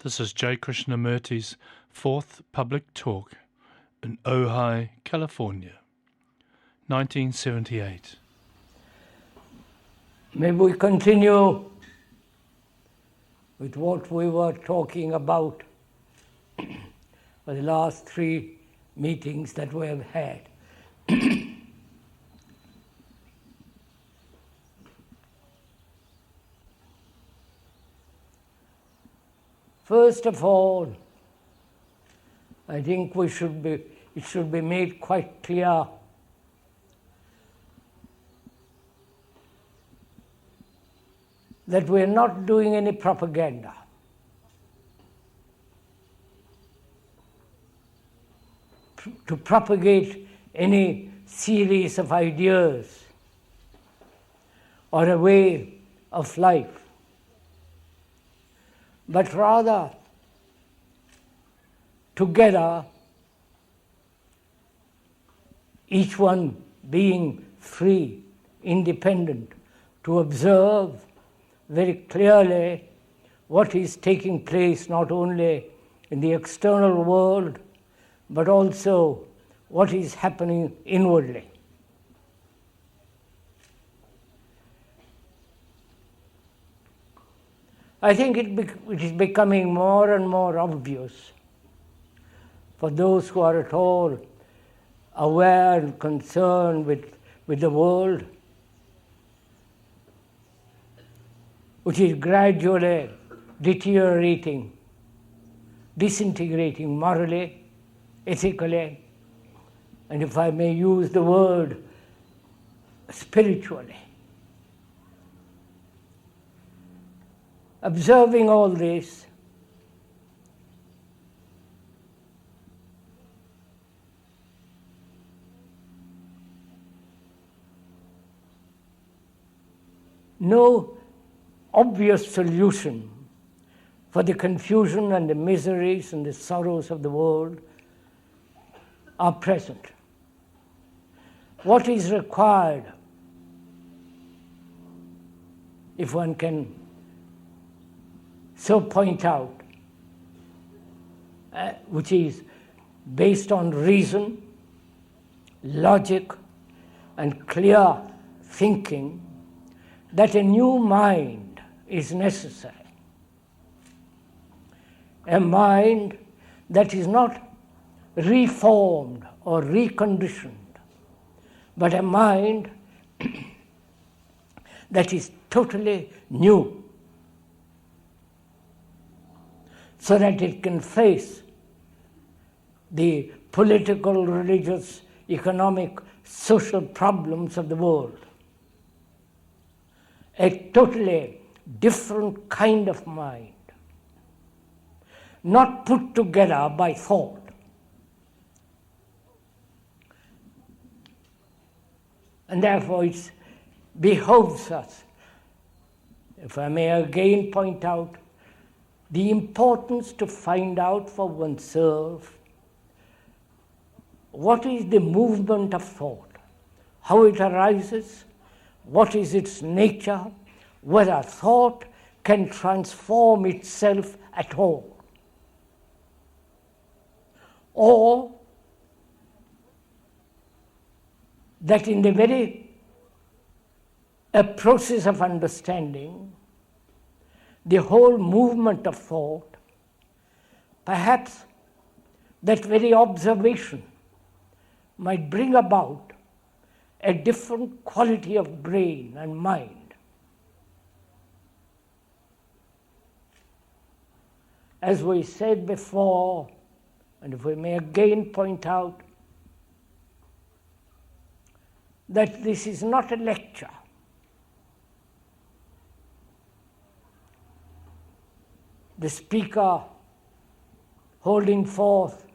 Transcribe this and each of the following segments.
This is J. Krishnamurti's fourth public talk in Ojai, California, 1978. May we continue with what we were talking about for the last three meetings that we have had. First of all, I think it should be made quite clear that we are not doing any propaganda. To propagate any series of ideas or a way of life, but rather together, each one being free, independent, to observe very clearly what is taking place not only in the external world, but also what is happening inwardly. I think it is becoming more and more obvious for those who are at all aware and concerned with the world, which is gradually deteriorating, disintegrating morally, ethically, and if I may use the word, spiritually. Observing all this, no obvious solution for the confusion and the miseries and the sorrows of the world are present. What is required, if one can so point out, which is based on reason, logic, and clear thinking, that a new mind is necessary. A mind that is not reformed or reconditioned, but a mind that is totally new, so that it can face the political, religious, economic, social problems of the world. A totally different kind of mind, not put together by thought. And therefore it behoves us, if I may again point out, the importance to find out for oneself what is the movement of thought, how it arises, what is its nature, whether thought can transform itself at all, or that in the very process of understanding the whole movement of thought, perhaps that very observation might bring about a different quality of brain and mind. As we said before, and if we may again point out, that this is not a lecture. The speaker holding forth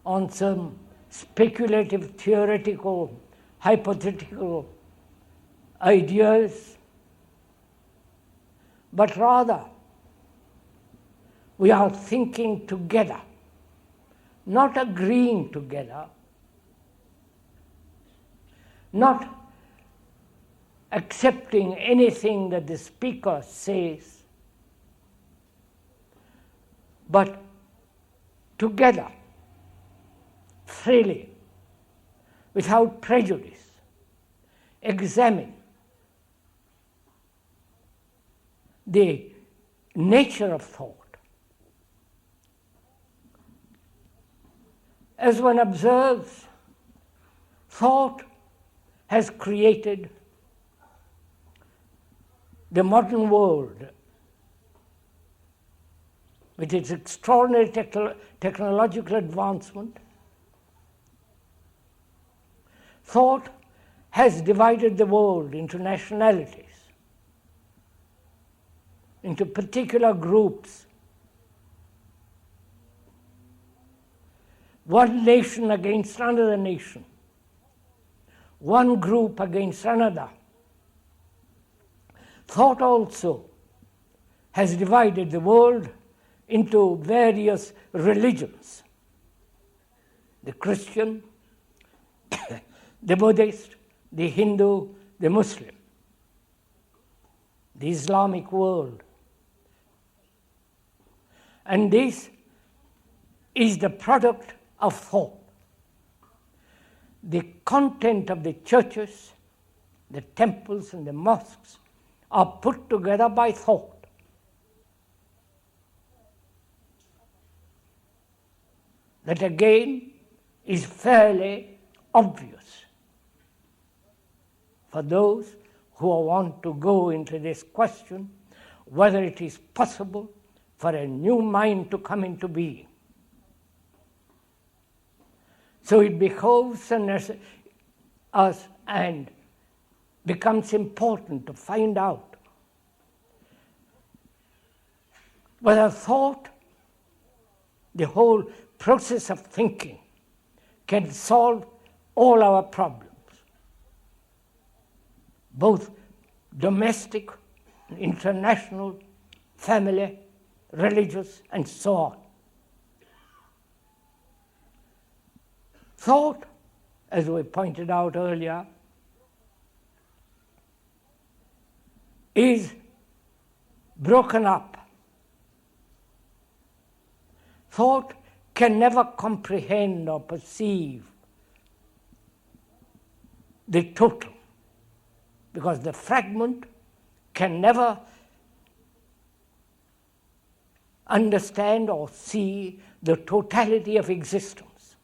on some speculative, theoretical, hypothetical ideas, but rather we are thinking together, not agreeing together, not accepting anything that the speaker says, but together, freely, without prejudice, examine the nature of thought. As one observes, thought has created the modern world with its extraordinary technological advancement. Thought has divided the world into nationalities, into particular groups. One nation against another nation, one group against another. Thought also has divided the world into various religions: the Christian, the Buddhist, the Hindu, the Muslim, the Islamic world. And this is the product of thought. The content of the churches, the temples, and the mosques are put together by thought. That again is fairly obvious for those who want to go into this question, whether it is possible for a new mind to come into being. So it behoves us and becomes important to find out whether thought, the whole process of thinking, can solve all our problems, both domestic, international, family, religious, and so on. Thought, as we pointed out earlier, is broken up. Thought can never comprehend or perceive the total, because the fragment can never understand or see the totality of existence,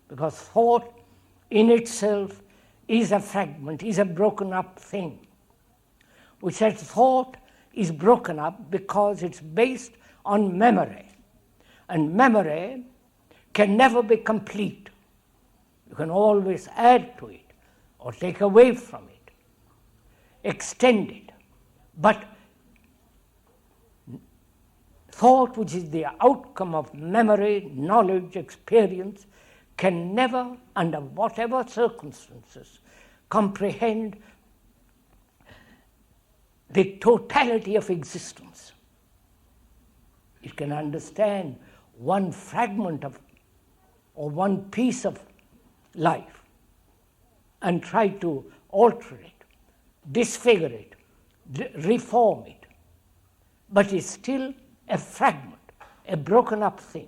because thought in itself is a fragment, is a broken up thing. We said thought is broken up because it's based on memory, and memory can never be complete. You can always add to it or take away from it, extend it. But thought, which is the outcome of memory, knowledge, experience, can never, under whatever circumstances, comprehend the totality of existence. It can understand one fragment of, or one piece of life and try to alter it, disfigure it, reform it. But it's still a fragment, a broken up thing.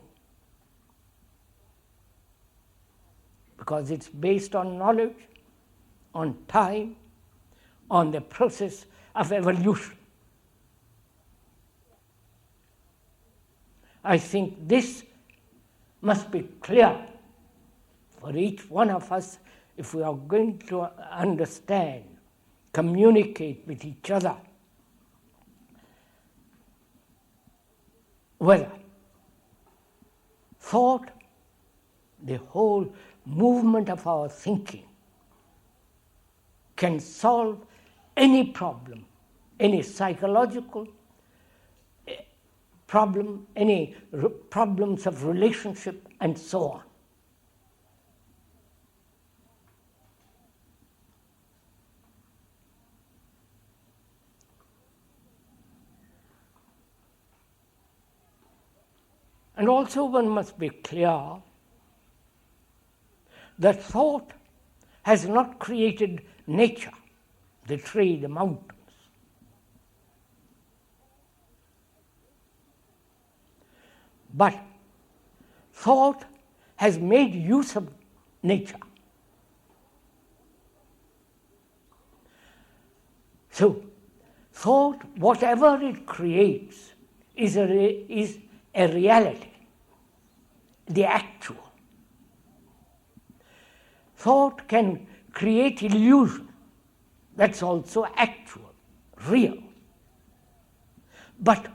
Because it's based on knowledge, on time, on the process of evolution. I think this must be clear for each one of us if we are going to understand, communicate with each other, whether thought, the whole movement of our thinking, can solve any problem, any psychological problem, any problems of relationship, and so on. And also one must be clear that thought has not created nature, the tree, the mountains. But thought has made use of nature. So, thought, whatever it creates, is a reality, the actual. Thought can create illusion. That's also actual, real. But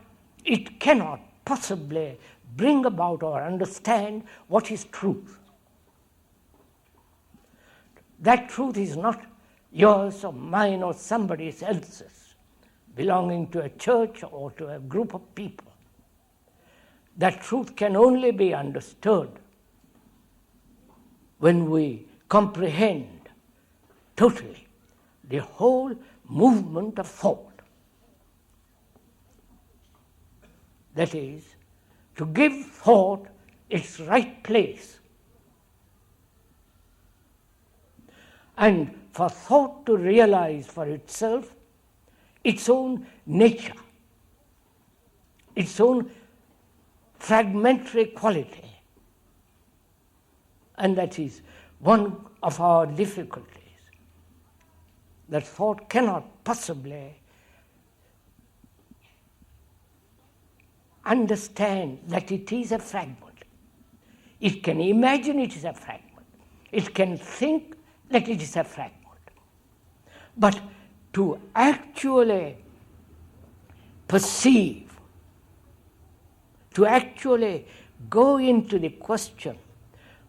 it cannot possibly bring about or understand what is truth. That truth is not yours or mine or somebody else's, belonging to a church or to a group of people. That truth can only be understood when we comprehend totally the whole movement of thought. That is, to give thought its right place. And for thought to realize for itself its own nature, its own fragmentary quality. And that is one of our difficulties, that thought cannot possibly understand that it is a fragment. It can imagine it is a fragment. It can think that it is a fragment. But to actually perceive, to actually go into the question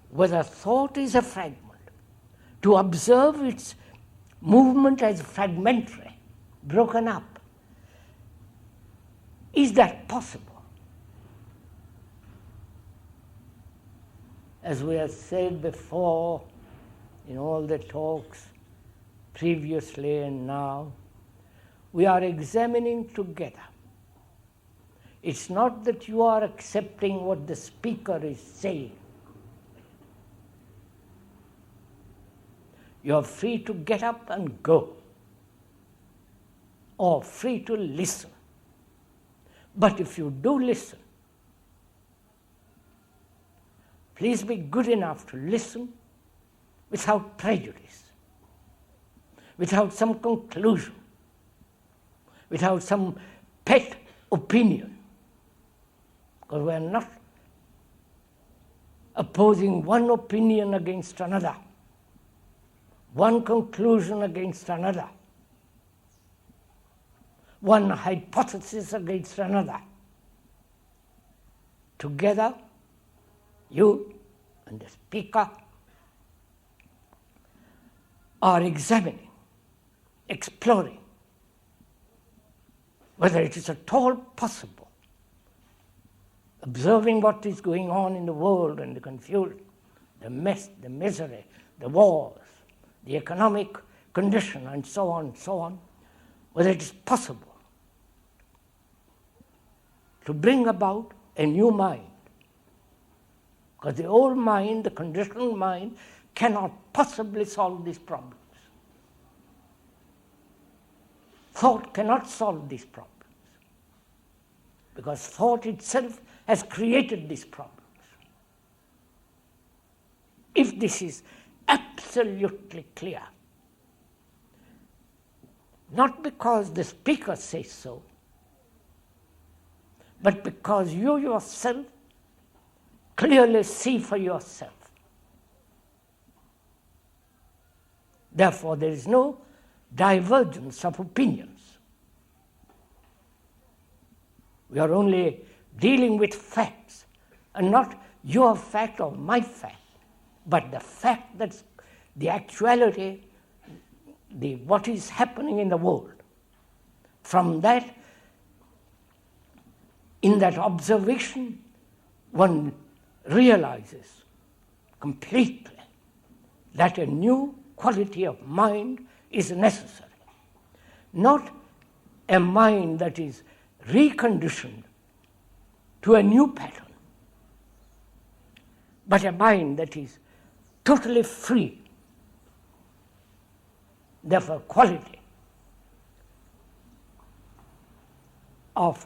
whether thought is a fragment, to observe its movement as fragmentary, broken up, is that possible? As we have said before in all the talks previously and now, we are examining together. It's not that you are accepting what the speaker is saying. You are free to get up and go, or free to listen. But if you do listen, please be good enough to listen without prejudice, without some conclusion, without some pet opinion, because we are not opposing one opinion against another, one conclusion against another, one hypothesis against another. Together, you and the speaker are examining, exploring whether it is at all possible, observing what is going on in the world and the confusion, the mess, the misery, the wars, the economic condition, and so on, whether it is possible to bring about a new mind. Because the old mind, the conditioned mind, cannot possibly solve these problems. Thought cannot solve these problems, because thought itself has created these problems. If this is absolutely clear, not because the speaker says so, but because you yourself clearly see for yourself. Therefore, there is no divergence of opinions. We are only dealing with facts, and not your fact or my fact, but the fact that the actuality, what is happening in the world. From that, in that observation, one realizes completely that a new quality of mind is necessary. Not a mind that is reconditioned to a new pattern, but a mind that is totally free. Therefore, quality of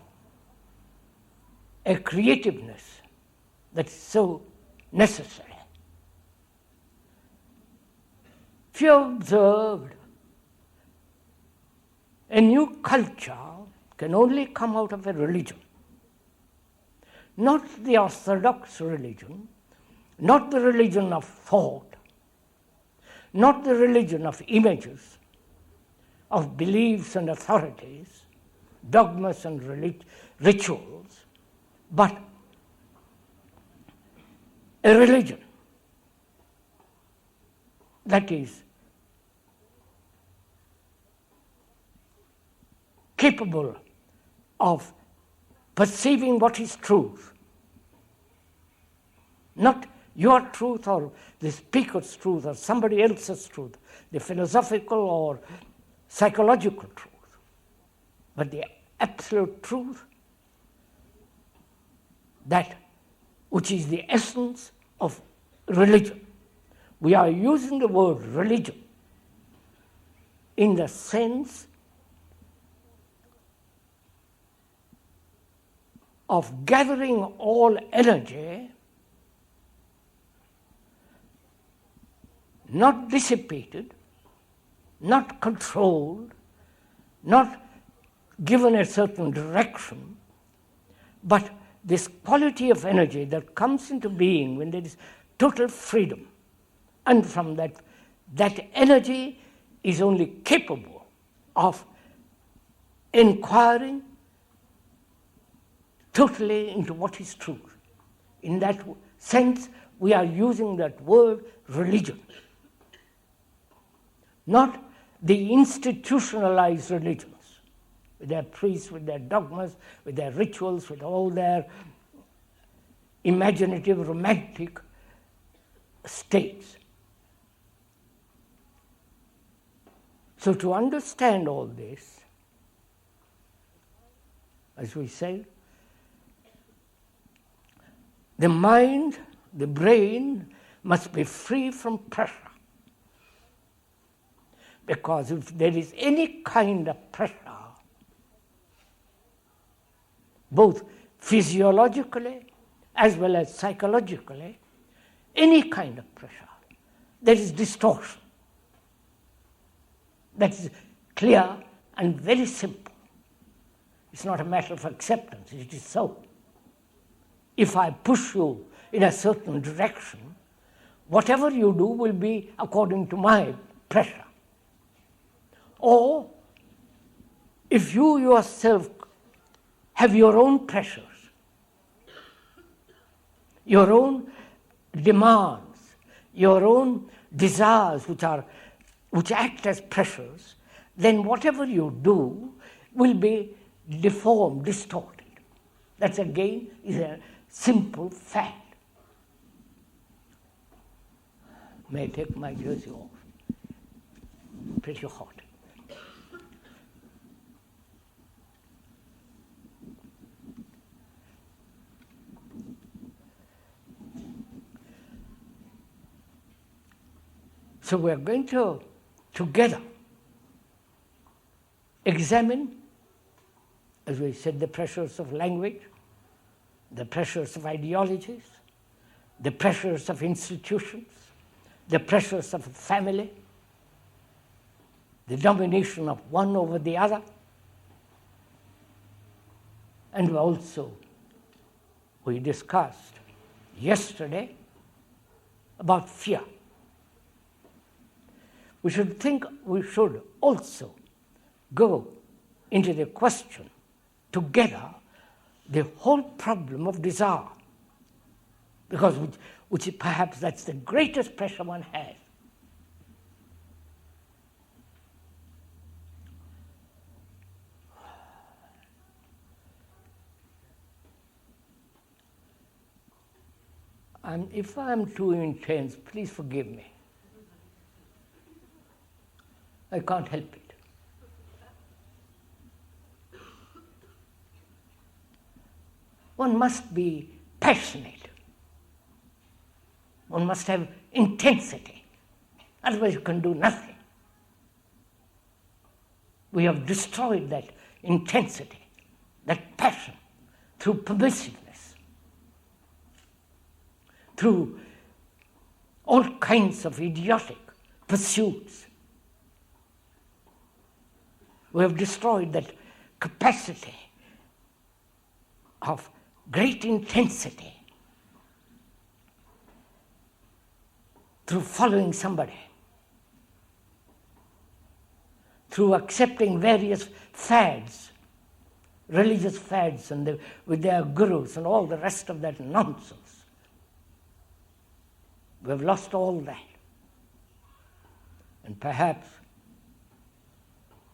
a creativeness that's so necessary. If you observed, a new culture can only come out of a religion. Not the orthodox religion, not the religion of thought, not the religion of images, of beliefs and authorities, dogmas and rituals, but a religion that is capable of perceiving what is truth. Not your truth or the speaker's truth or somebody else's truth, the philosophical or psychological truth, but the absolute truth, that which is the essence of religion. We are using the word religion in the sense of gathering all energy, not dissipated, not controlled, not given a certain direction, but this quality of energy that comes into being when there is total freedom. And from that energy is only capable of inquiring totally into what is truth. In that sense, we are using that word religion. Not the institutionalized religions, with their priests, with their dogmas, with their rituals, with all their imaginative, romantic states. So to understand all this, as we say, the mind, the brain must be free from pressure. Because if there is any kind of pressure, both physiologically as well as psychologically, any kind of pressure, there is distortion. That is clear and very simple. It's not a matter of acceptance, it is so. If I push you in a certain direction, whatever you do will be according to my pressure. Or if you yourself have your own pressures, your own demands, your own desires which act as pressures, then whatever you do will be deformed, distorted. That again is a simple fact. May I take my jersey off? Pretty hot. So we are going to together examine, as we said, the pressures of language, the pressures of ideologies, the pressures of institutions, the pressures of family, the domination of one over the other, and also we discussed yesterday about fear. We should also go into the question together the whole problem of desire, because which perhaps that's the greatest pressure one has. If I'm too intense, please forgive me. I can't help it. One must be passionate. One must have intensity. Otherwise you can do nothing. We have destroyed that intensity, that passion, through permissiveness. through all kinds of idiotic pursuits. We have destroyed that capacity of great intensity through following somebody, through accepting various fads, religious fads, and with their gurus and all the rest of that nonsense. We have lost all that. And perhaps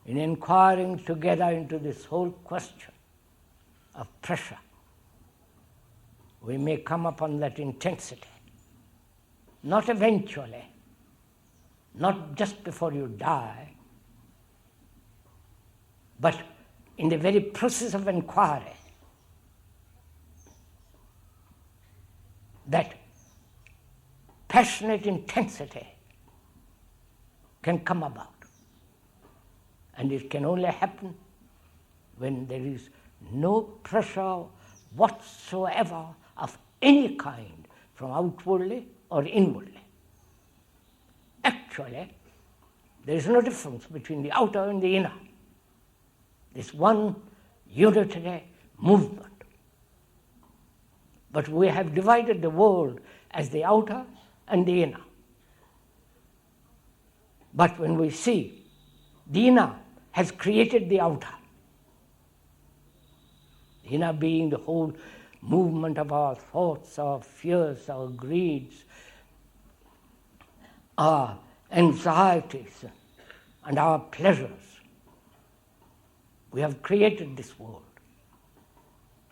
in inquiring together into this whole question of pressure, we may come upon that intensity. Not eventually, not just before you die, but in the very process of inquiry, that passionate intensity can come about. And it can only happen when there is no pressure whatsoever of any kind from outwardly or inwardly. Actually, there is no difference between the outer and the inner. This one unitary movement. But we have divided the world as the outer and the inner. But when we see the inner has created the outer, the inner being the whole movement of our thoughts, our fears, our greeds, our anxieties, and our pleasures. We have created this world.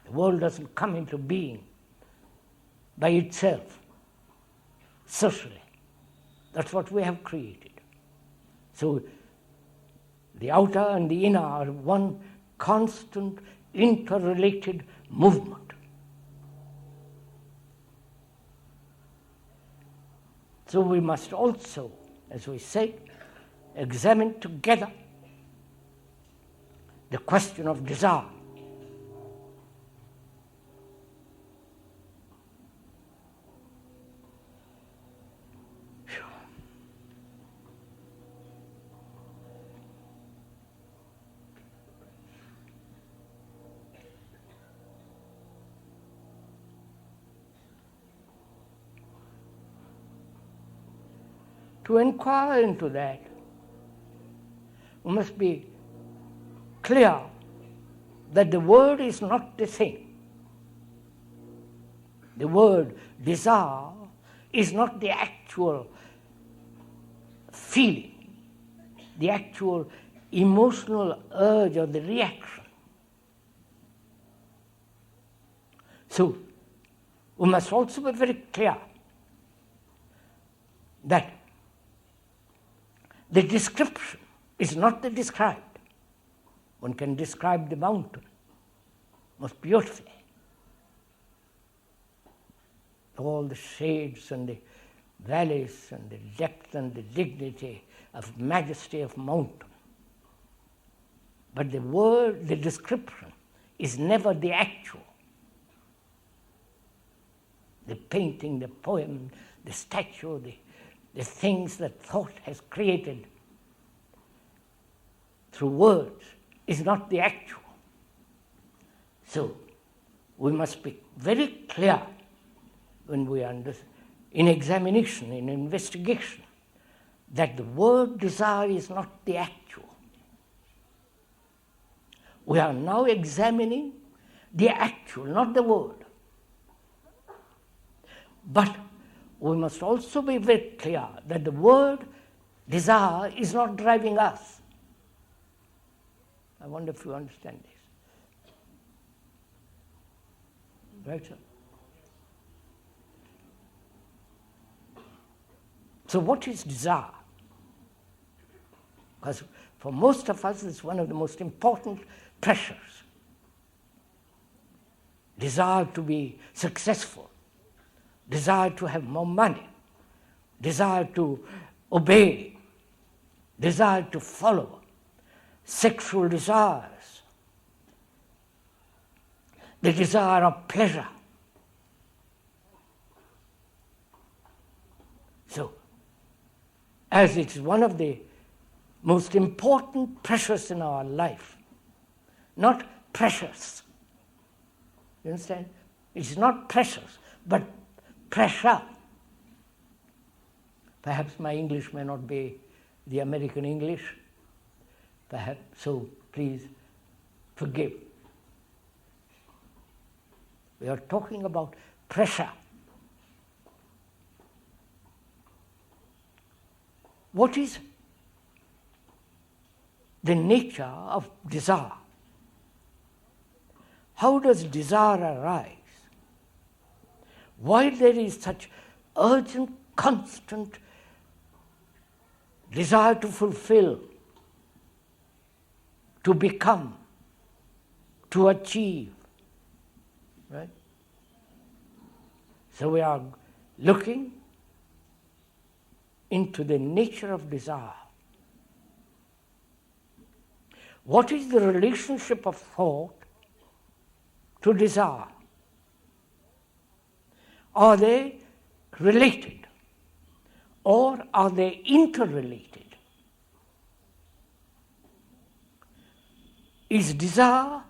The world doesn't come into being by itself, socially. That's what we have created. So the outer and the inner are one constant, interrelated movement. So we must also, as we said, examine together the question of desire. To inquire into that, we must be clear that the word is not the thing. The word desire is not the actual feeling, the actual emotional urge or the reaction. So, we must also be very clear that the description is not the described. One can describe the mountain most beautifully. All the shades and the valleys and the depth and the dignity of majesty of mountain. But the word, the description, is never the actual. The painting, the poem, the statue, the things that thought has created through words is not the actual. So we must be very clear when we are in examination, in investigation, that the word desire is not the actual. We are now examining the actual, not the word. But we must also be very clear that the word desire is not driving us. I wonder if you understand this. Right, sir? So what is desire? Because for most of us, it's one of the most important pressures. Desire to be successful, desire to have more money, desire to obey, desire to follow, sexual desires, the desire of pleasure, as it's one of the most important pressures in our life. Not precious. You understand? It's not precious, but pressure. Perhaps my English may not be the American English. Perhaps, so please forgive. We are talking about pressure. What is the nature of desire? How does desire arise? Why there is such urgent, constant desire to fulfill, to become, to achieve, right? So we are looking into the nature of desire. What is the relationship of thought to desire? Are they related or are they interrelated? Is desire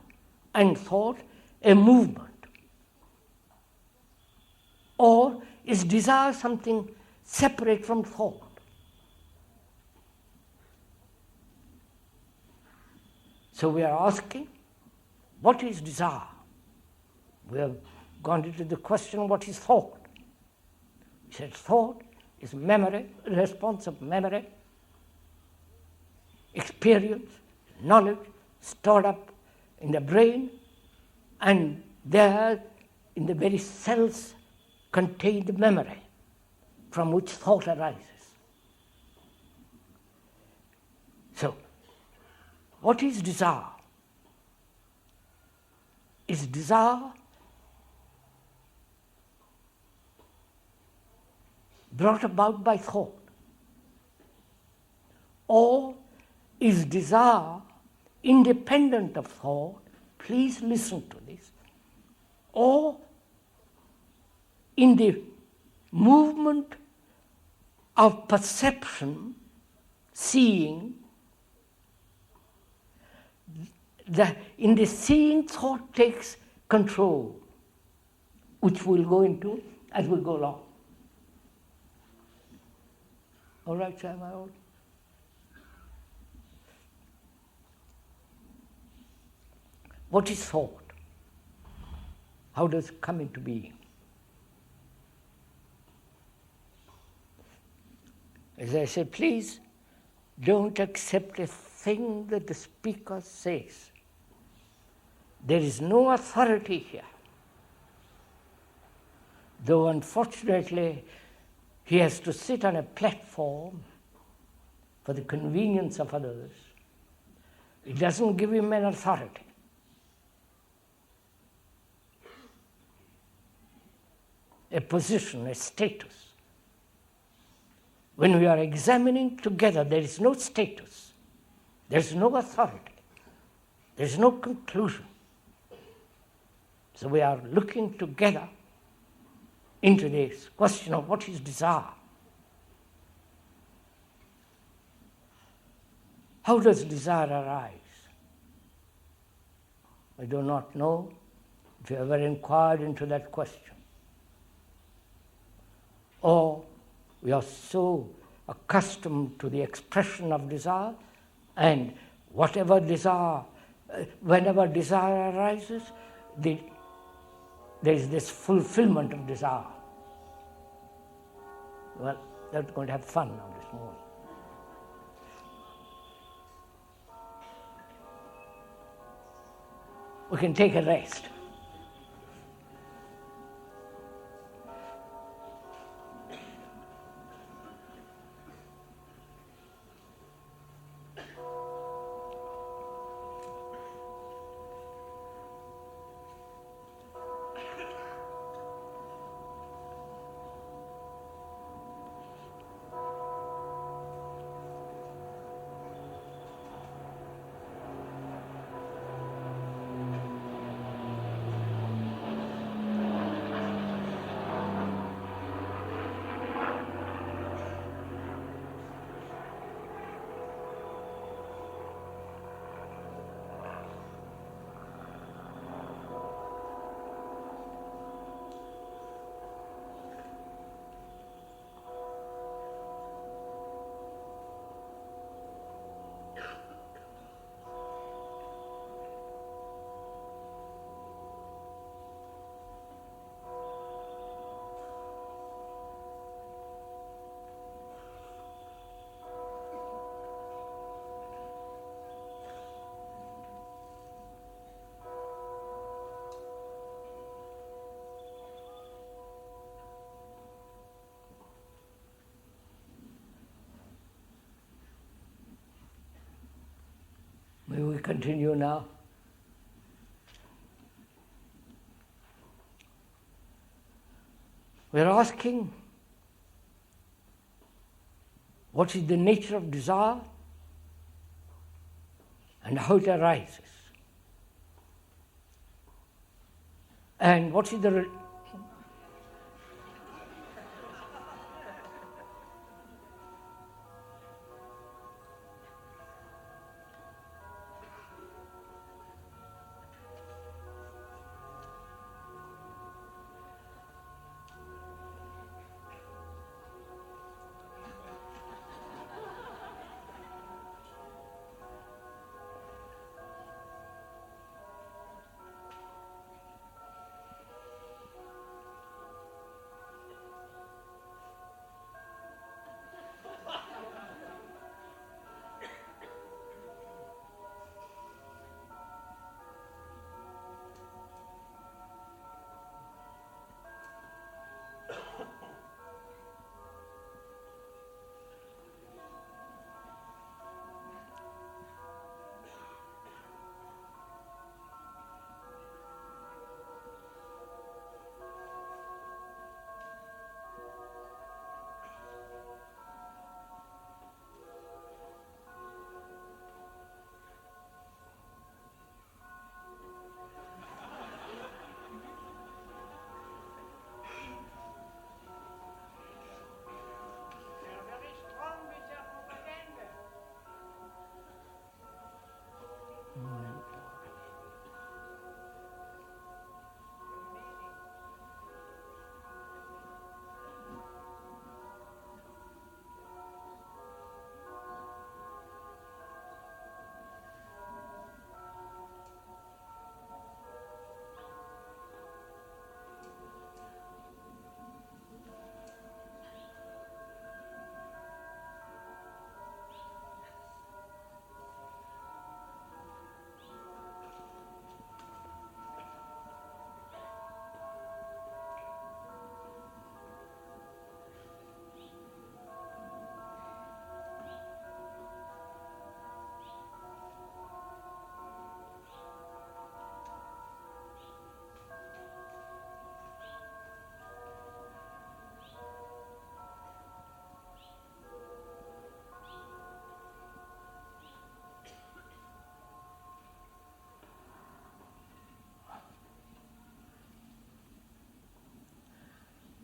and thought a movement? Or is desire something separate from thought? So we are asking, what is desire? We have gone into the question, what is thought? We said thought is memory, response of memory, experience, knowledge stored up in the brain, and there in the very cells contained memory from which thought arises. So, what is desire? Is desire brought about by thought? Or is desire independent of thought? Please listen to this. Or in the movement of perception, seeing, in the seeing, thought takes control, which we'll go into as we go along. All right, sir, am I all? What is thought? How does it come into being? As I said, please don't accept a thing that the speaker says. There is no authority here. Though unfortunately he has to sit on a platform for the convenience of others, it doesn't give him an authority. A position, a status. When we are examining together, there is no status, there is no authority, there is no conclusion. So we are looking together into this question of what is desire. How does desire arise? I do not know if you ever inquired into that question. Or we are so accustomed to the expression of desire, and whatever desire, whenever desire arises, there is this fulfillment of desire. Well, that's going to have fun now this morning. We can take a rest. continue now. We're asking, what is the nature of desire and how it arises? And what is the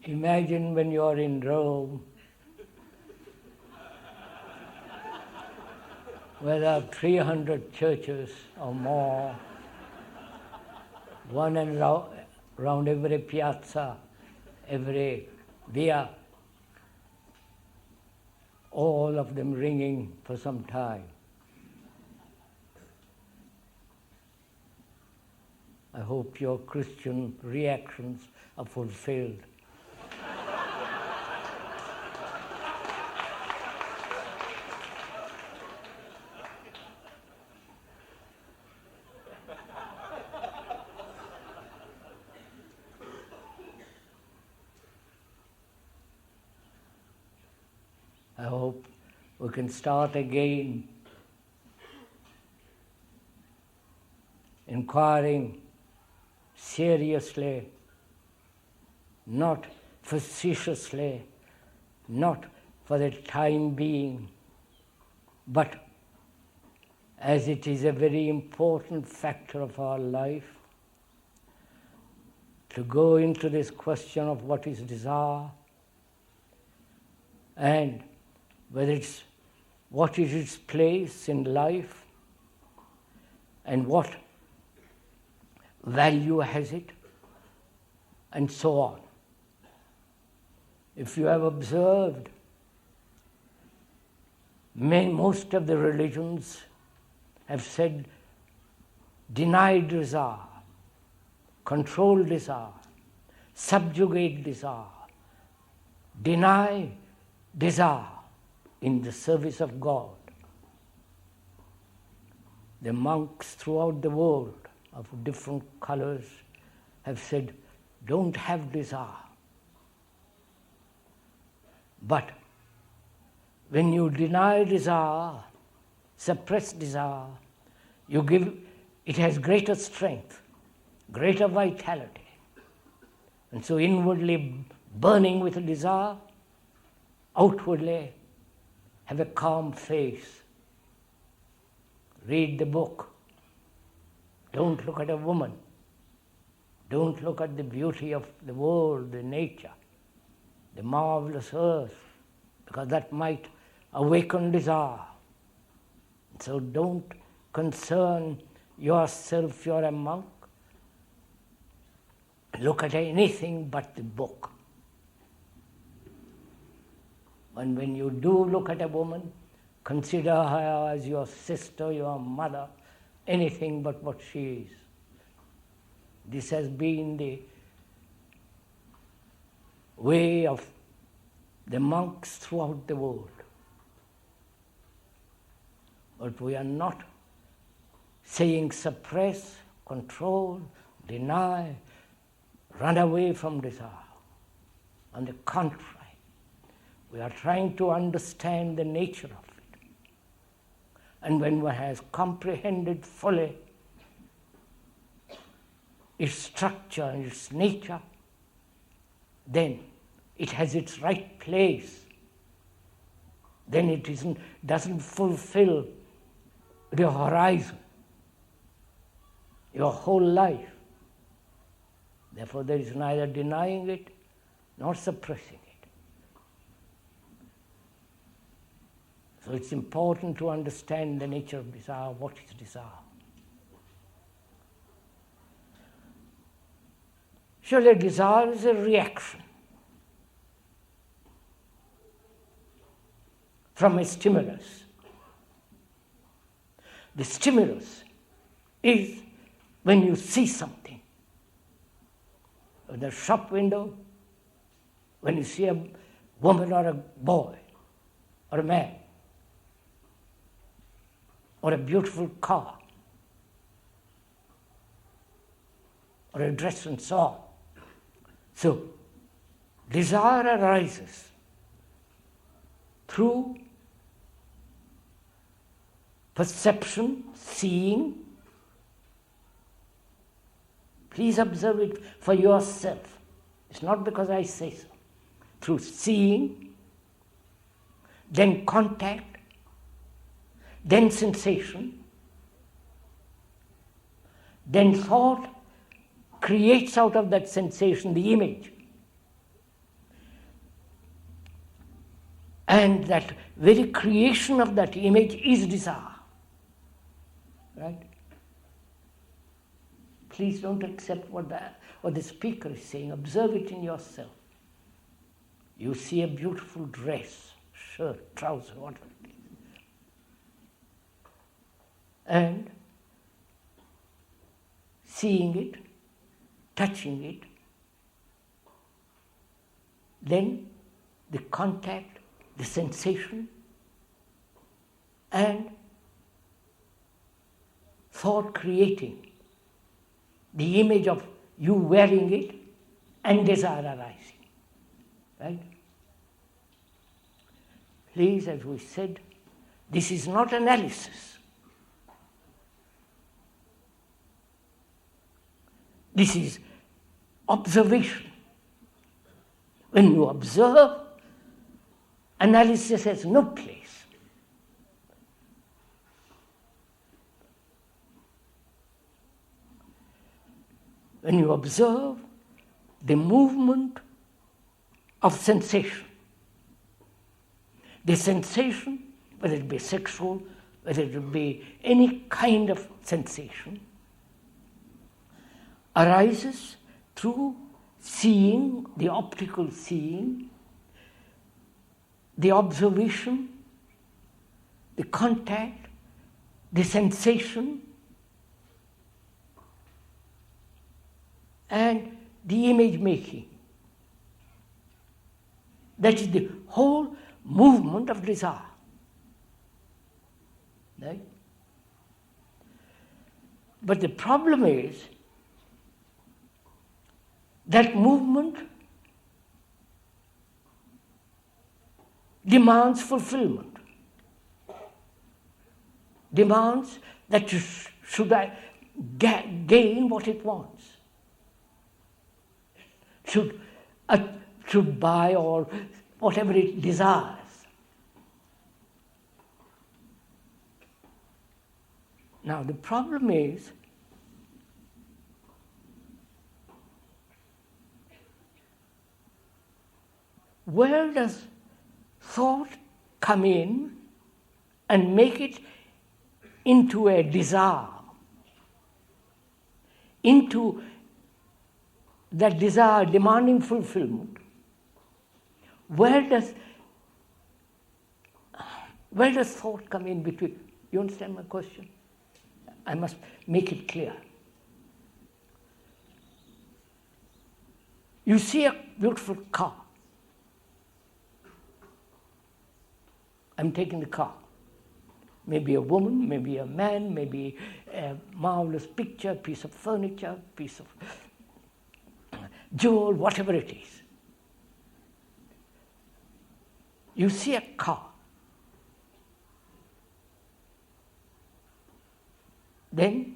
Imagine when you are in Rome, where there are 300 churches or more, one and around every piazza, every via, all of them ringing for some time. I hope your Christian reactions are fulfilled. I hope we can start again inquiring seriously, not facetiously, not for the time being, but as it is a very important factor of our life, to go into this question of what is desire and what is its place in life and what value has it, and so on. If you have observed, most of the religions have said, deny desire, control desire, subjugate desire, deny desire in the service of God. The monks throughout the world of different colors have said, don't have desire. But when you deny desire, suppress desire, it has greater strength, greater vitality. And so inwardly burning with a desire, outwardly have a calm face. Read the book. Don't look at a woman. Don't look at the beauty of the world, the nature, the marvelous earth, because that might awaken desire. So don't concern yourself, you're a monk. Look at anything but the book. And when you do look at a woman, consider her as your sister, your mother, anything but what she is. This has been the way of the monks throughout the world. But we are not saying suppress, control, deny, run away from desire. On the contrary, we are trying to understand the nature of it. And when one has comprehended fully its structure and its nature, then it has its right place. Then it doesn't fulfill your horizon, your whole life. Therefore, there is neither denying it nor suppressing it. So it's important to understand the nature of desire, what is desire. Surely desire is a reaction from a stimulus. The stimulus is when you see something. In the shop window, when you see a woman or a boy or a man or a beautiful car or a dress and so on. So, desire arises through perception, seeing. Please observe it for yourself. It's not because I say so. Through seeing, then contact, then sensation, then thought creates out of that sensation the image. And that very creation of that image is desire. Right? Please don't accept what the speaker is saying. Observe it in yourself. You see a beautiful dress, shirt, trouser, whatever it is. And seeing it, touching it, then the contact, the sensation, and thought creating the image of you wearing it and desire arising. Right? Please, as we said, this is not analysis. This is observation. When you observe, analysis has no place. When you observe the movement of sensation, the sensation, whether it be sexual, whether it be any kind of sensation, arises through seeing, the optical seeing, the observation, the contact, the sensation, and the image making. That is the whole movement of desire. Right? But the problem is that movement demands fulfillment, demands that you should gain what it wants. Should buy or whatever it desires. Now the problem is, where does thought come in and make it into a desire, into that desire demanding fulfillment? Where does thought come in between? You understand my question? I must make it clear. You see a beautiful car. I'm taking the car. Maybe a woman, maybe a man, maybe a marvelous picture, piece of furniture, piece of jewel, whatever it is. You see a car. Then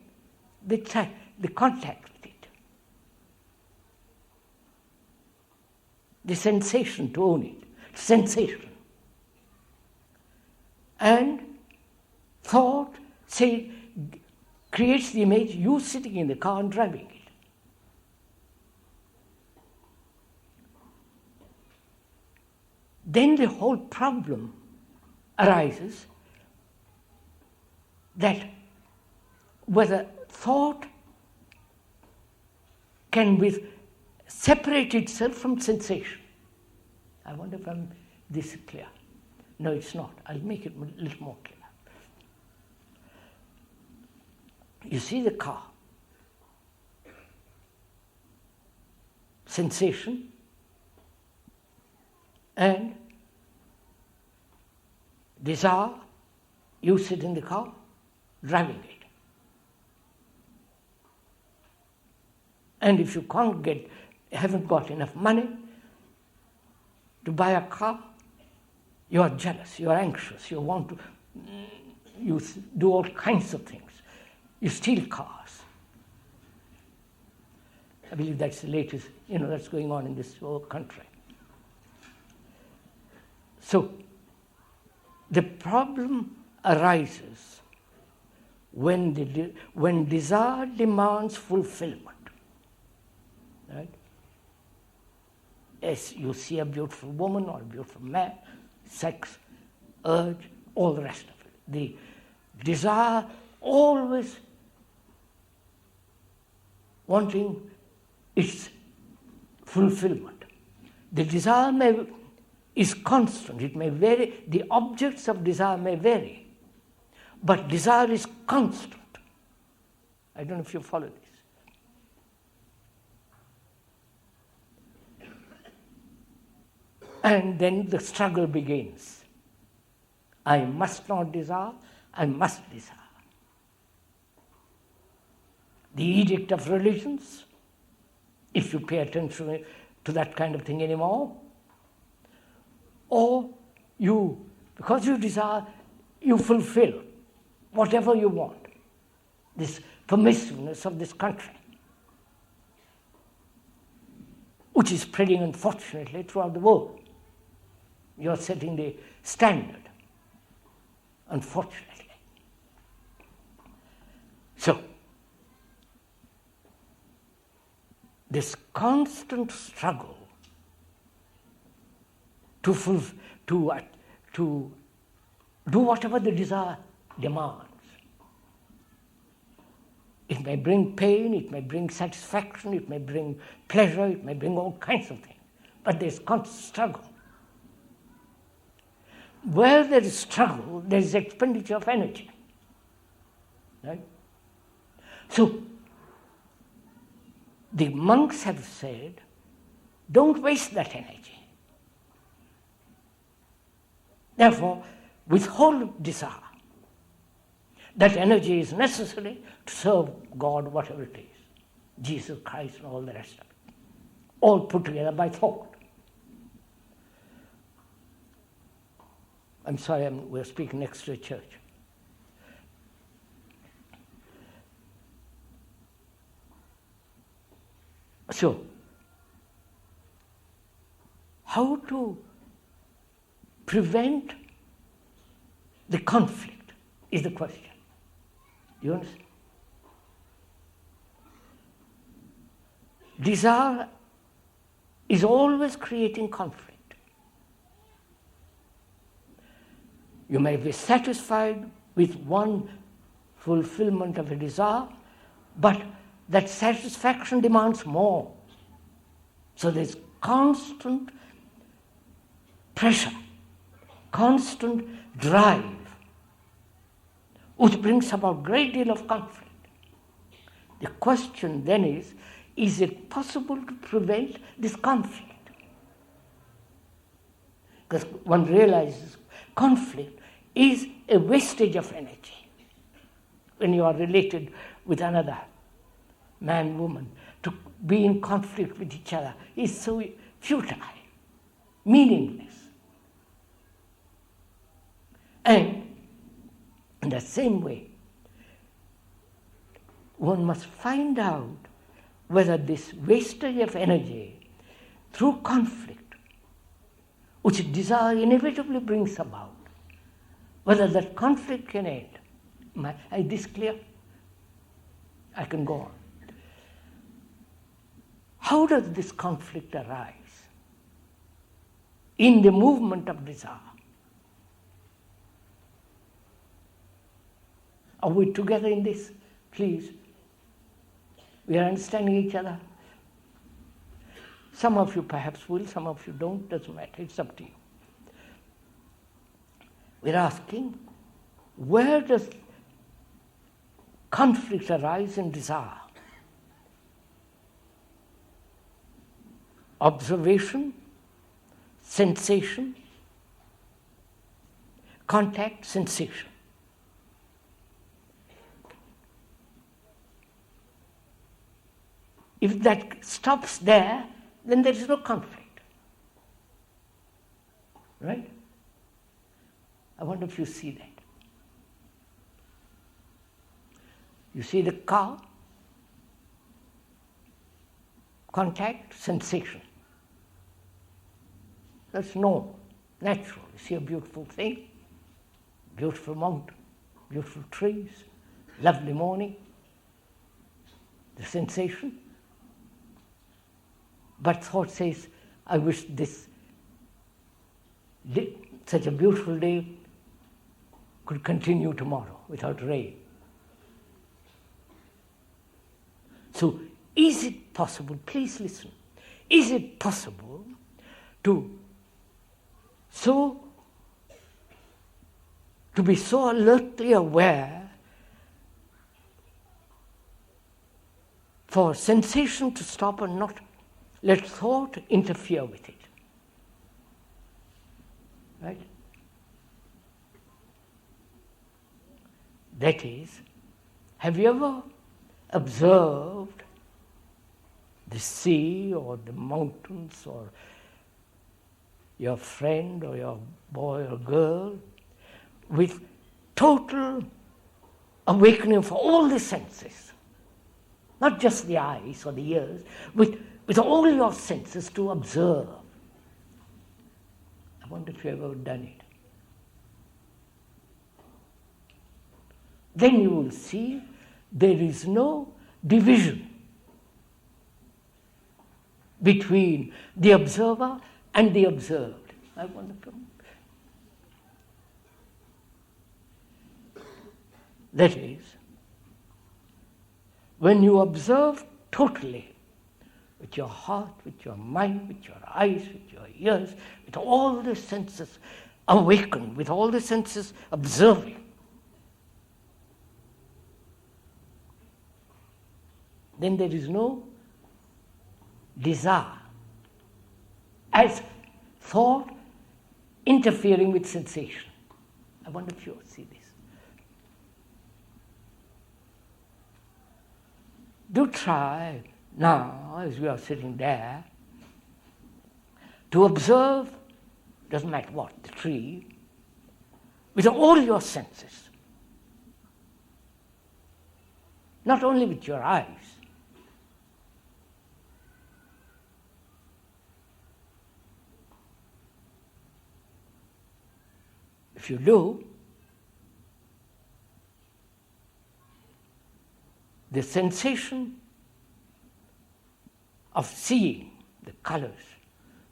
the contact with it. The sensation to own it. Sensation. And thought, say, creates the image, you sitting in the car and driving it. Then the whole problem arises that whether thought can separate itself from sensation. I wonder if this is clear. No, it's not. I'll make it a little more clear. You see the car. Sensation and desire. You sit in the car, driving it. And if you haven't got enough money to buy a car, you are jealous, you are anxious, you want to, you do all kinds of things. You steal cars. I believe that's the latest, that's going on in this whole country. So, the problem arises when desire demands fulfillment. Right? Yes, you see a beautiful woman or a beautiful man, sex, urge, all the rest of it. The desire always wanting its fulfillment. The desire is constant, it may vary, the objects of desire may vary, but desire is constant. I don't know if you follow this. And then the struggle begins. I must not desire, I must desire. The edict of religions, if you pay attention to that kind of thing anymore, or because you desire, you fulfill whatever you want. This permissiveness of this country, which is spreading unfortunately throughout the world. You're setting the standard, unfortunately. So, this constant struggle to do whatever the desire demands. It may bring pain, it may bring satisfaction, it may bring pleasure, it may bring all kinds of things. But there's constant struggle. Where there is struggle, there is expenditure of energy. Right? So, the monks have said, don't waste that energy. Therefore, withhold desire. That energy is necessary to serve God, whatever it is. Jesus Christ and all the rest of it. All put together by thought. I'm sorry, we're speaking next to a church. So, how to prevent the conflict is the question. Do you understand? Desire is always creating conflict. You may be satisfied with one fulfillment of a desire, but that satisfaction demands more. So there's constant pressure, constant drive, which brings about a great deal of conflict. The question then is it possible to prevent this conflict? Because one realizes conflict is a wastage of energy. When you are related with another man, woman, to be in conflict with each other is so futile, meaningless. And in the same way, one must find out whether this wastage of energy through conflict, which desire inevitably brings about, whether that conflict can end. Is this clear? I can go on. How does this conflict arise? In the movement of desire. Are we together in this? Please. We are understanding each other. Some of you perhaps will, some of you don't, doesn't matter, it's up to you. We're asking, where does conflict arise in desire? Observation, sensation, contact, sensation. If that stops there, then there is no conflict. Right? I wonder if you see that. You see the car, contact, sensation. That's normal, natural. You see a beautiful thing, beautiful mountain, beautiful trees, lovely morning, the sensation. But thought says, I wish this day, such a beautiful day could continue tomorrow without rain. So is it possible, please listen, is it possible to be so alertly aware for sensation to stop and not let thought interfere with it? Right? That is, have you ever observed the sea or the mountains or your friend or your boy or girl with total awakening for all the senses, not just the eyes or the ears, with all your senses to observe? I wonder if you've ever done it. Then you will see there is no division between the observer and the observed. I wonder if that is, when you observe totally, with your heart, with your mind, with your eyes, with your ears, with all the senses awakened, with all the senses observing, then there is no desire as thought interfering with sensation. I wonder if you see this. Do try now, as we are sitting there, to observe, doesn't matter what, the tree, with all your senses. Not only with your eyes, If you do, the sensation of seeing the colors,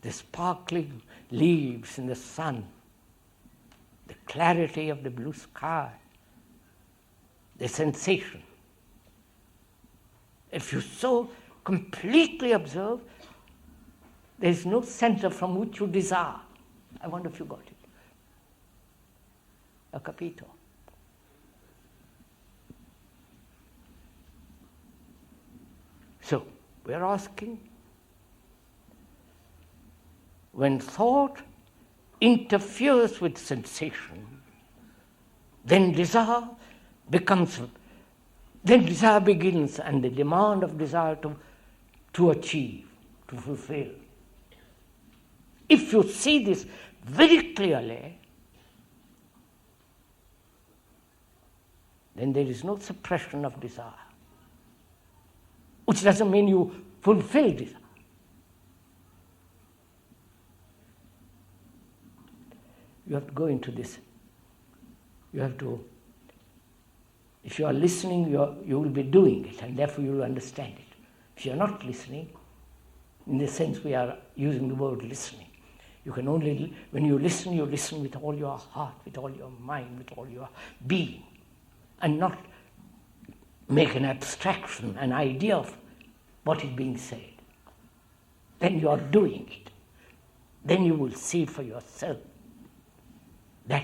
the sparkling leaves in the sun, the clarity of the blue sky, the sensation. If you so completely observe, there is no center from which you desire. I wonder if you got it. A capito. So, we're asking, when thought interferes with sensation, then desire begins, then desire begins, and the demand of desire to achieve, to fulfill. If you see this very clearly, then there is no suppression of desire, which doesn't mean you fulfill desire. You have to go into this. You have to, if you are listening, you will be doing it, and therefore you will understand it. If you are not listening, in the sense we are using the word listening, you can only, when you listen with all your heart, with all your mind, with all your being, and not make an abstraction, an idea of what is being said. Then you are doing it. Then you will see for yourself that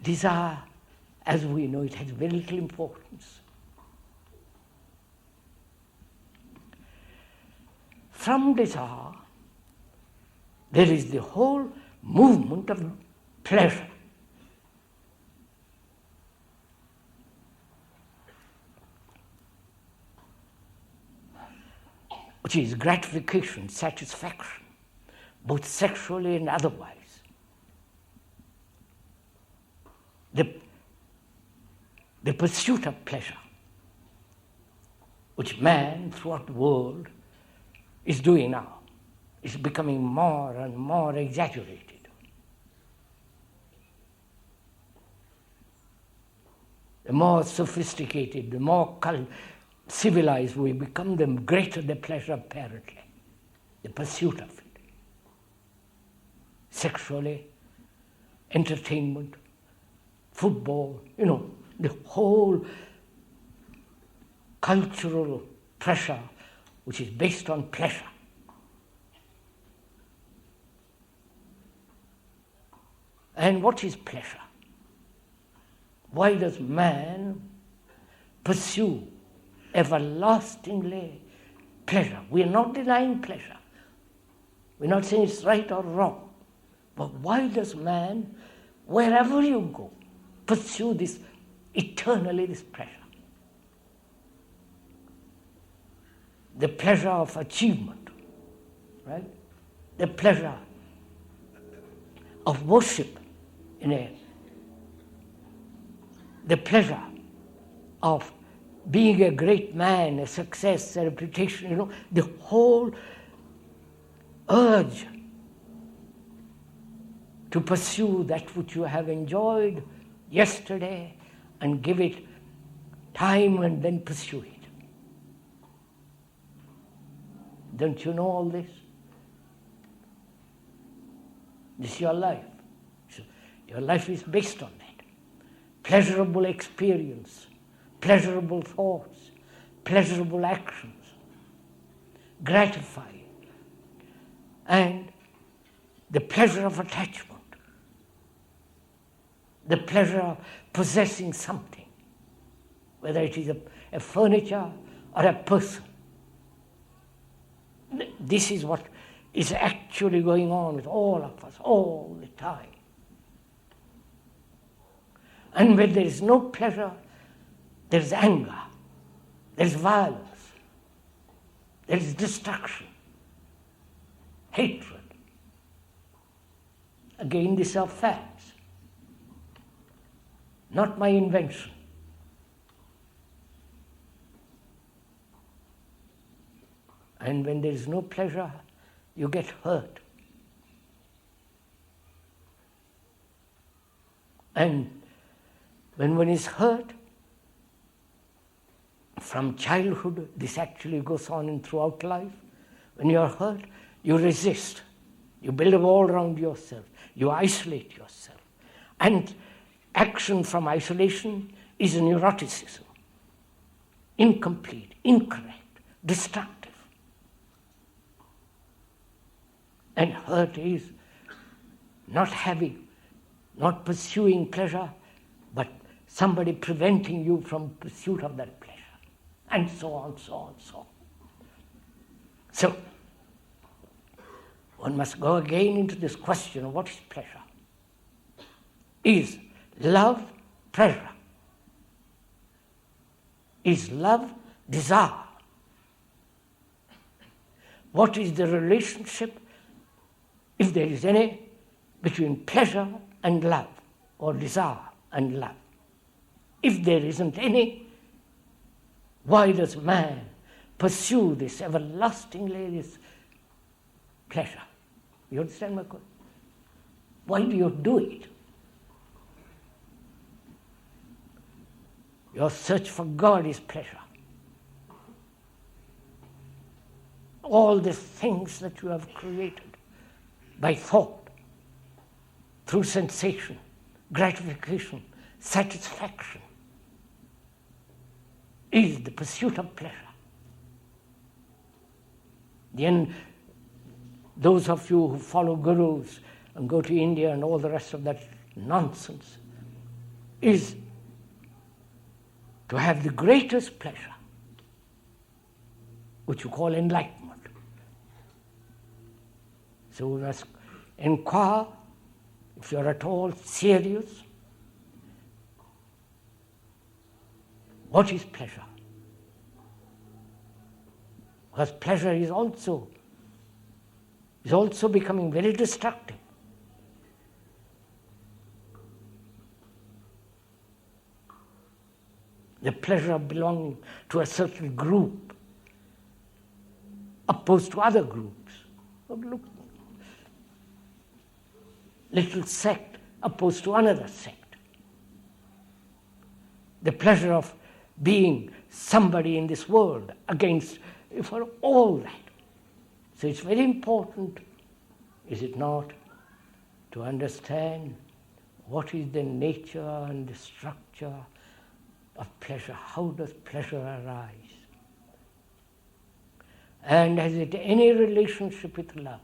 desire, as we know it, has very little importance. From desire, there is the whole movement of pleasure. Which is gratification, satisfaction, both sexually and otherwise. The pursuit of pleasure, which man throughout the world is doing now, is becoming more and more exaggerated. The more sophisticated, the more civilized we become, the greater the pleasure apparently, the pursuit of it. Sexually, entertainment, football, the whole cultural pressure which is based on pleasure. And what is pleasure? Why does man pursue everlastingly pleasure? We are not denying pleasure. We're not saying it's right or wrong. But why does man, wherever you go, pursue this eternally, this pleasure? The pleasure of achievement, right? The pleasure of worship the pleasure of being a great man, a success, a reputation, the whole urge to pursue that which you have enjoyed yesterday and give it time and then pursue it. Don't you know all this? This is your life. So your life is based on that. Pleasurable experience, pleasurable thoughts, pleasurable actions, gratifying, and the pleasure of attachment, the pleasure of possessing something, whether it is a furniture or a person. This is what is actually going on with all of us all the time. And when there is no pleasure, there is anger, there is violence, there is destruction, hatred. Again, these are facts, not my invention. And when there is no pleasure, you get hurt. And when one is hurt, from childhood, this actually goes on in throughout life. When you are hurt, you resist. You build a wall around yourself. You isolate yourself. And action from isolation is a neuroticism. Incomplete, incorrect, destructive. And hurt is not having, not pursuing pleasure, but somebody preventing you from pursuit of that pleasure. And so on, so on, so on. So, one must go again into this question of what is pleasure. Is love pleasure? Is love desire? What is the relationship, if there is any, between pleasure and love, or desire and love? If there isn't any, why does man pursue this everlastingly, this pleasure? You understand my question? Why do you do it? Your search for God is pleasure. All the things that you have created by thought, through sensation, gratification, satisfaction, is the pursuit of pleasure. Then those of you who follow gurus and go to India and all the rest of that nonsense is to have the greatest pleasure, which you call enlightenment. So we must inquire, if you're at all serious, what is pleasure? Because pleasure is also becoming very destructive. The pleasure of belonging to a certain group opposed to other groups. Oh, look, little sect opposed to another sect. The pleasure of being somebody in this world against, for all that. So it's very important, is it not, to understand what is the nature and the structure of pleasure. How does pleasure arise? And has it any relationship with love?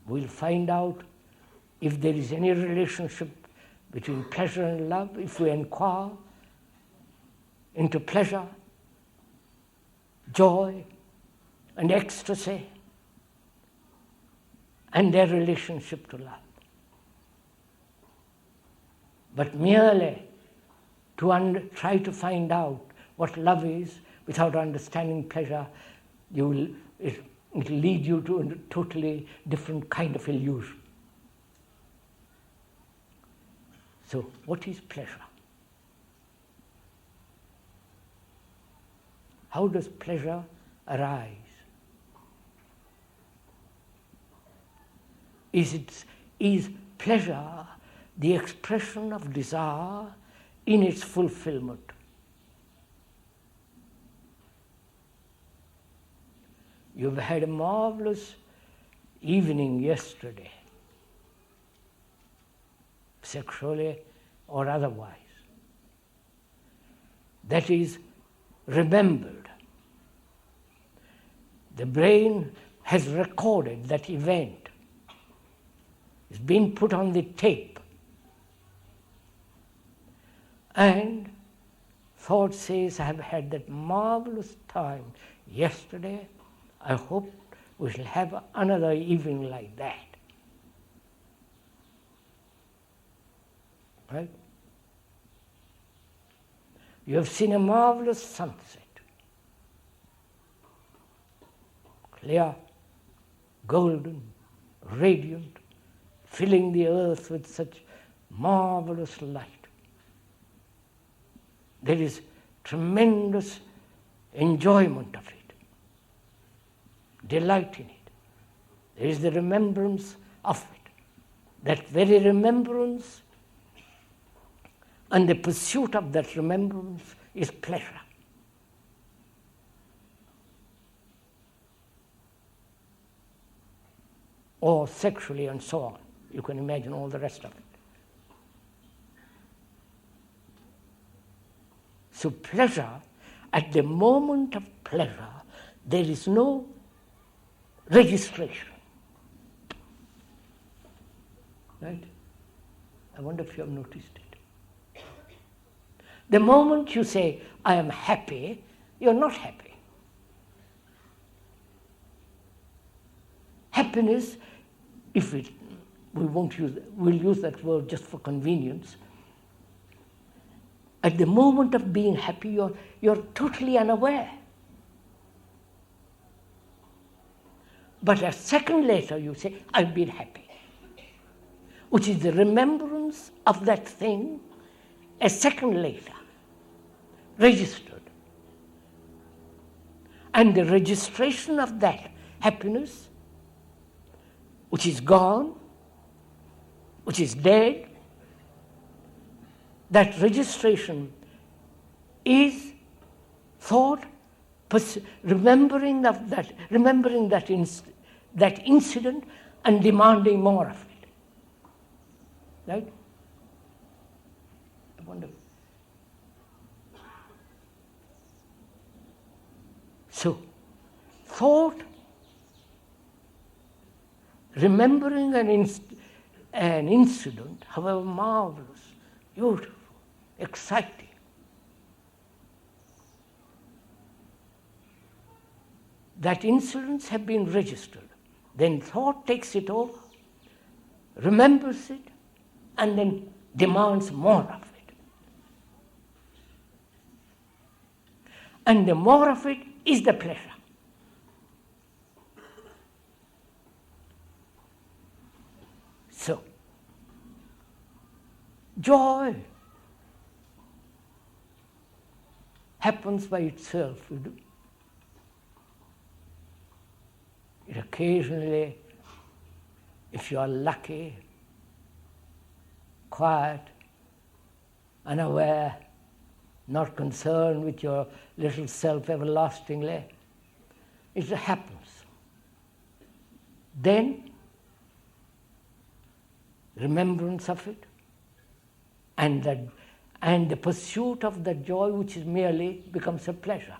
We'll find out if there is any relationship between pleasure and love if we inquire into pleasure, joy, and ecstasy, and their relationship to love. But merely to try to find out what love is without understanding pleasure, it will lead you to a totally different kind of illusion. So, what is pleasure? How does pleasure arise? Is pleasure the expression of desire in its fulfillment? You've had a marvelous evening yesterday, sexually or otherwise. That is remembered. The brain has recorded that event. It's been put on the tape. And thought says, I have had that marvelous time yesterday. I hope we shall have another evening like that. Right? You have seen a marvelous sunset. Clear, golden, radiant, filling the earth with such marvelous light. There is tremendous enjoyment of it, delight in it. There is the remembrance of it. that very remembrance and the pursuit of that remembrance is pleasure. Or sexually and so on. You can imagine all the rest of it. So pleasure, at the moment of pleasure, there is no registration. Right? I wonder if you have noticed it. The moment you say, I am happy, you're not happy. Happiness, we'll use that word just for convenience. At the moment of being happy, you're totally unaware. But a second later, you say, I've been happy, which is the remembrance of that thing a second later, registered. And the registration of that happiness, which is gone, which is dead, that registration is thought, remembering that incident and demanding more of it. Right? I wonder. So, thought, remembering an incident, however marvelous, beautiful, exciting, that incidents have been registered. Then thought takes it over, remembers it, and then demands more of it. And the more of it is the pleasure. So, joy happens by itself. It occasionally, if you are lucky, quiet, unaware, not concerned with your little self everlastingly, it happens. Then, remembrance of it, and the pursuit of the joy which is merely becomes a pleasure.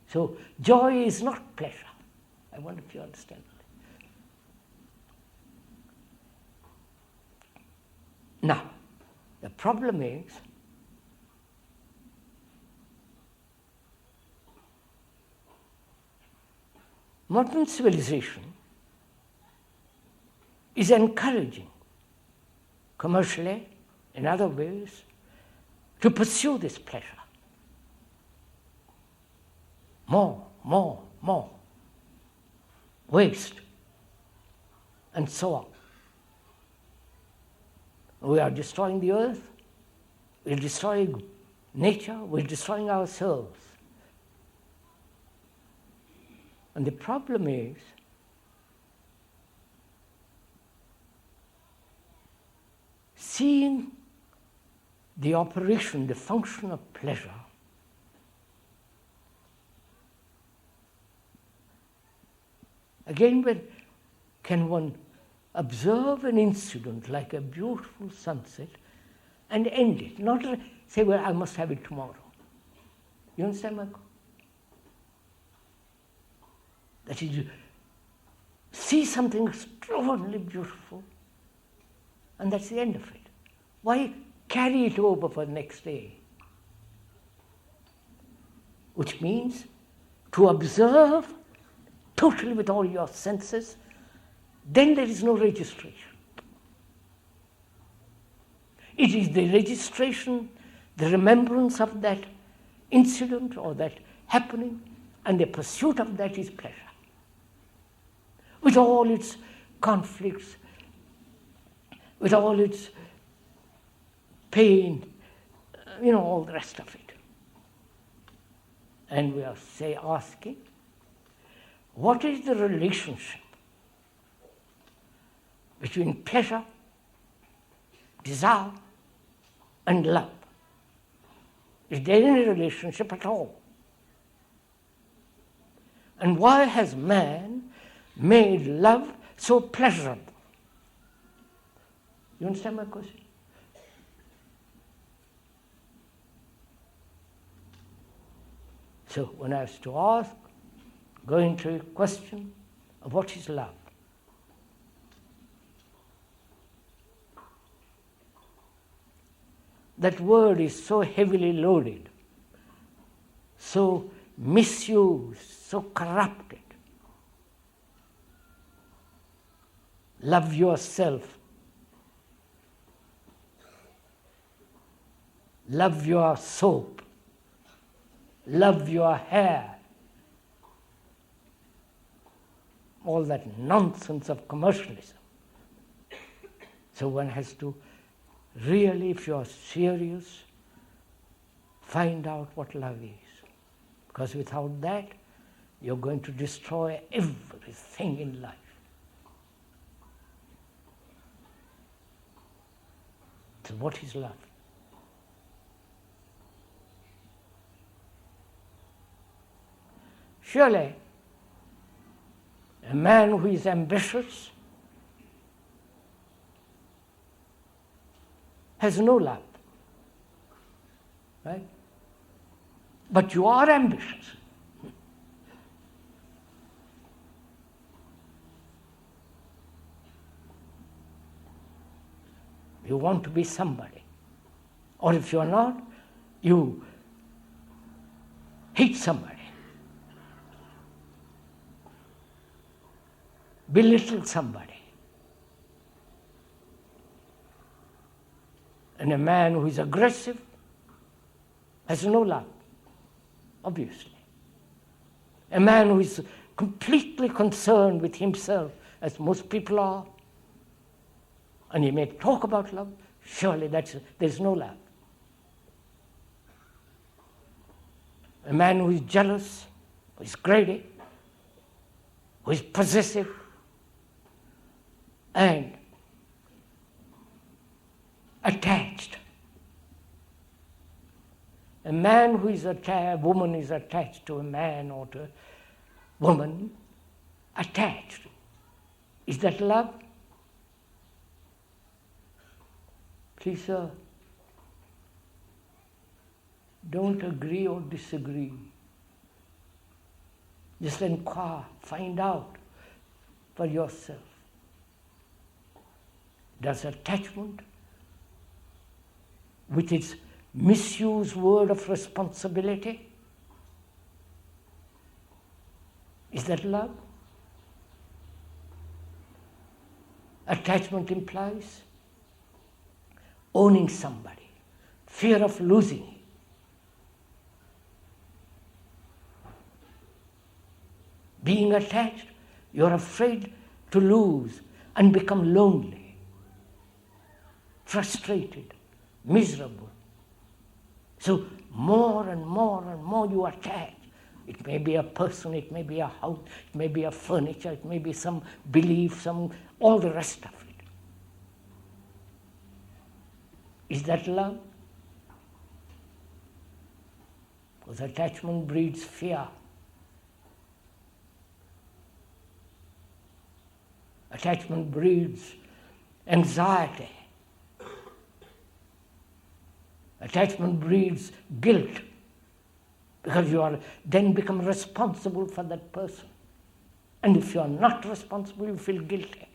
So joy is not pleasure. I wonder if you understand that. Now, the problem is modern civilization is encouraging, commercially, in other ways, to pursue this pleasure. More, more, more. Waste, and so on. We are destroying the earth, we're destroying nature, we're destroying ourselves. And the problem is, seeing the operation, the function of pleasure, again, when can one observe an incident like a beautiful sunset and end it? Not say, well, I must have it tomorrow. You understand, Michael? That is, you see something extraordinarily beautiful, and that's the end of it. Why carry it over for the next day? Which means to observe totally with all your senses, then there is no registration. It is the registration, the remembrance of that incident or that happening, and the pursuit of that is pleasure. With all its conflicts, with all its pain, all the rest of it. And we are asking, what is the relationship between pleasure desire and love. Is there any relationship at all? And why has man made love so pleasurable? You understand my question? So when I was to ask, go into a question of what is love. That word is so heavily loaded, so misused, so corrupted. Love yourself. Love your soap. Love your hair. All that nonsense of commercialism. So one has to really, if you are serious, find out what love is. Because without that, you're going to destroy everything in life. So what is love? Surely, a man who is ambitious has no love, right? But you are ambitious. You want to be somebody. Or if you are not, you hate somebody. Belittle somebody. And a man who is aggressive has no love, obviously. A man who is completely concerned with himself, as most people are, and he may talk about love, surely there's no love. A man who is jealous, who is greedy, who is possessive, and attached. A man who is attached, a woman is attached to a man or to a woman, attached. Is that love? Please, sir, don't agree or disagree. Just inquire, find out for yourself. Does attachment, with its misused word of responsibility, is that love? Attachment implies owning somebody, fear of losing him. Being attached, you're afraid to lose and become lonely, frustrated, miserable. So more and more and more you attach. It may be a person, it may be a house, it may be a furniture, it may be some belief, all the rest of it. Is that love? Because attachment breeds fear. Attachment breeds anxiety. Attachment breeds guilt, because you are then become responsible for that person. And if you are not responsible, you feel guilty.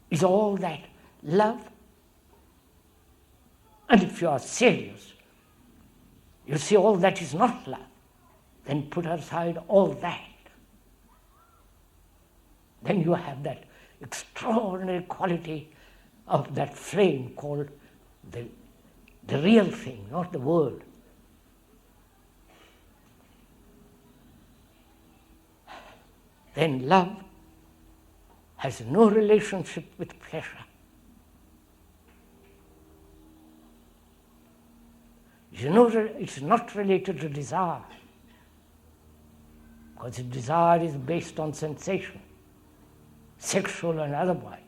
Is all that love? And if you are serious, you see all that is not love, then put aside all that. Then you have that extraordinary quality of that flame called the real thing, not the world. Then love has no relationship with pleasure. It's not related to desire, because desire is based on sensation. sexual and otherwise.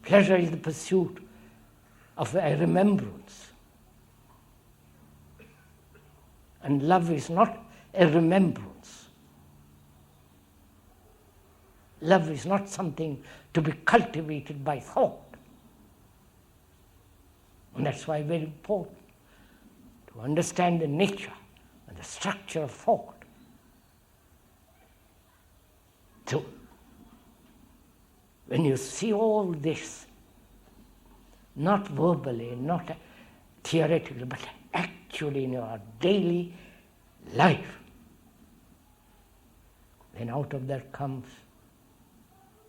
Pleasure is the pursuit of a remembrance. And love is not a remembrance. Love is not something to be cultivated by thought. And that's why it's very important to understand the nature and the structure of thought. So, when you see all this, not verbally, not theoretically, but actually in your daily life, then out of that comes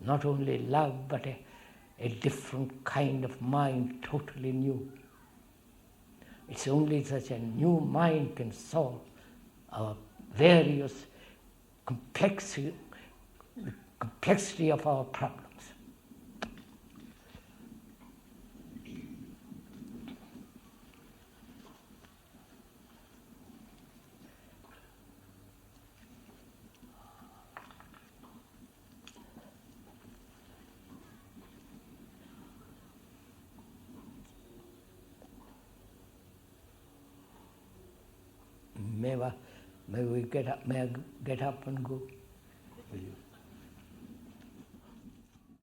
not only love, but a different kind of mind, totally new. It's only such a new mind can solve our various complexity of our problems. May we get up? May I get up and go? Will you?